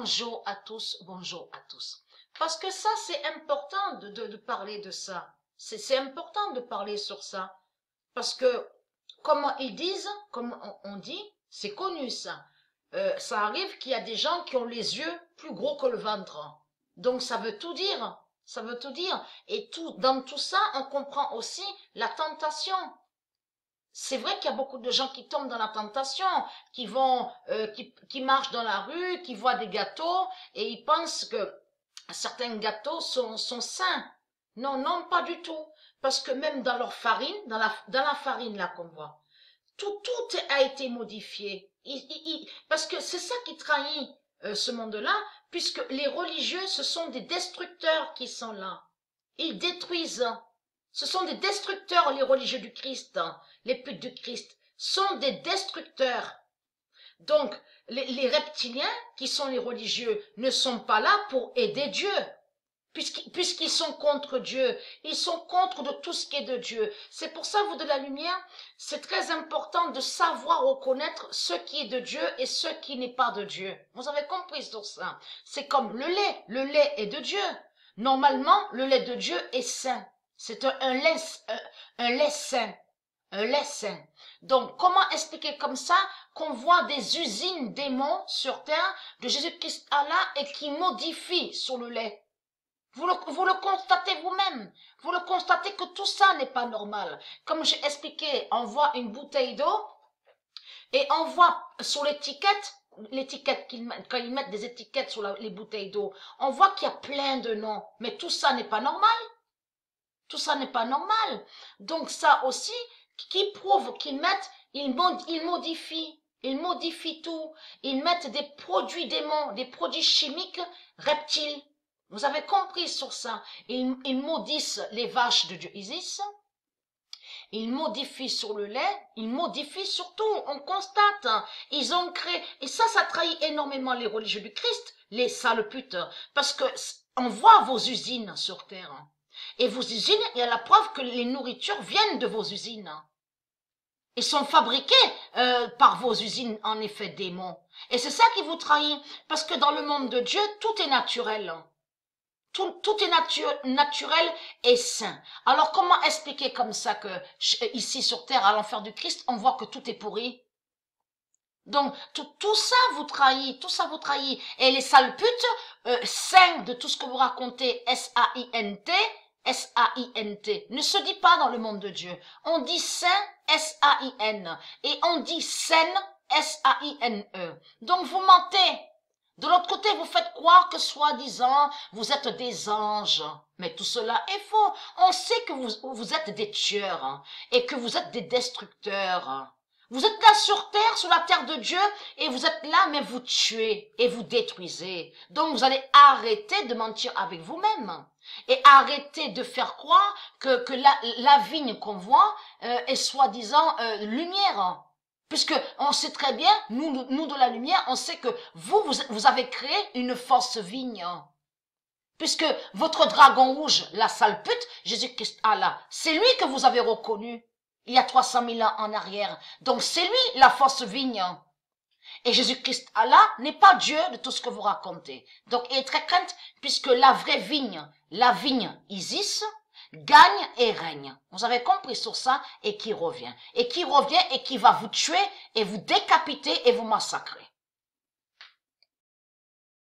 bonjour à tous, bonjour à tous. Parce que ça, c'est important de parler de ça. C'est important de parler sur ça. Parce que, comme ils disent, comme on dit, c'est connu ça. Ça arrive qu'il y a des gens qui ont les yeux plus gros que le ventre. Donc ça veut tout dire. Ça veut tout dire. Et dans tout ça, on comprend aussi la tentation. C'est vrai qu'il y a beaucoup de gens qui tombent dans la tentation, qui vont, qui marchent dans la rue, qui voient des gâteaux et ils pensent que certains gâteaux sont sains. Non, non, pas du tout. Parce que même dans leur farine, dans la farine là qu'on voit, tout a été modifié. Parce que c'est ça qui trahit ce monde-là, puisque les religieux, ce sont des destructeurs qui sont là. Ils détruisent. Ce sont des destructeurs, les religieux du Christ, les putes du Christ, sont des destructeurs. Donc, les reptiliens, qui sont les religieux, ne sont pas là pour aider Dieu, puisqu'ils sont contre Dieu. Ils sont contre de tout ce qui est de Dieu. C'est pour ça, vous de la lumière, c'est très important de savoir reconnaître ce qui est de Dieu et ce qui n'est pas de Dieu. Vous avez compris sur ça. C'est comme le lait. Le lait est de Dieu. Normalement, le lait de Dieu est saint. C'est un lait sain. Un lait sain. Donc, comment expliquer comme ça qu'on voit des usines démons sur terre de Jésus-Christ Allah et qui modifient sur le lait? Vous le constatez vous-même. Vous le constatez que tout ça n'est pas normal. Comme j'ai expliqué, on voit une bouteille d'eau et on voit sur l'étiquette, quand ils mettent des étiquettes sur les bouteilles d'eau, on voit qu'il y a plein de noms. Mais tout ça n'est pas normal. Tout ça n'est pas normal. Donc ça aussi, qui prouve qu'ils mettent, ils modifient tout. Ils mettent des produits démons, des produits chimiques reptiles. Vous avez compris sur ça. Ils maudissent les vaches de Dieu Isis. Ils modifient sur le lait. Ils modifient sur tout. On constate. Ils ont créé, et ça trahit énormément les religieux du Christ, les sales putes. Parce que on voit vos usines sur terre. Et vos usines, il y a la preuve que les nourritures viennent de vos usines. Ils sont fabriqués par vos usines, en effet, démons. Et c'est ça qui vous trahit. Parce que dans le monde de Dieu, tout est naturel. Tout est naturel et sain. Alors comment expliquer comme ça que ici sur terre, à l'enfer du Christ, on voit que tout est pourri? Donc tout ça vous trahit, tout ça vous trahit. Et les sales putes, saints de tout ce que vous racontez, S-A-I-N-T, S-A-I-N-T, ne se dit pas dans le monde de Dieu. On dit saint, S-A-I-N, et on dit saine, S-A-I-N-E. Donc vous mentez. De l'autre côté, vous faites croire que soi-disant, vous êtes des anges. Mais tout cela est faux. On sait que vous êtes des tueurs, hein, et que vous êtes des destructeurs. Hein. Vous êtes là sur terre, sur la terre de Dieu, et vous êtes là, mais vous tuez et vous détruisez. Donc vous allez arrêter de mentir avec vous-même. Et arrêter de faire croire que la vigne qu'on voit est soi-disant lumière. Puisque on sait très bien, nous de la lumière, on sait que vous avez créé une fausse vigne. Puisque votre dragon rouge, la sale pute, Jésus-Christ Allah, c'est lui que vous avez reconnu il y a 300 000 ans en arrière. Donc c'est lui la fausse vigne. Et Jésus-Christ Allah n'est pas Dieu de tout ce que vous racontez. Donc il est très crainte, puisque la vraie vigne, la vigne Isis, gagne et règne. Vous avez compris sur ça, et qui revient. Et qui revient et qui va vous tuer et vous décapiter et vous massacrer.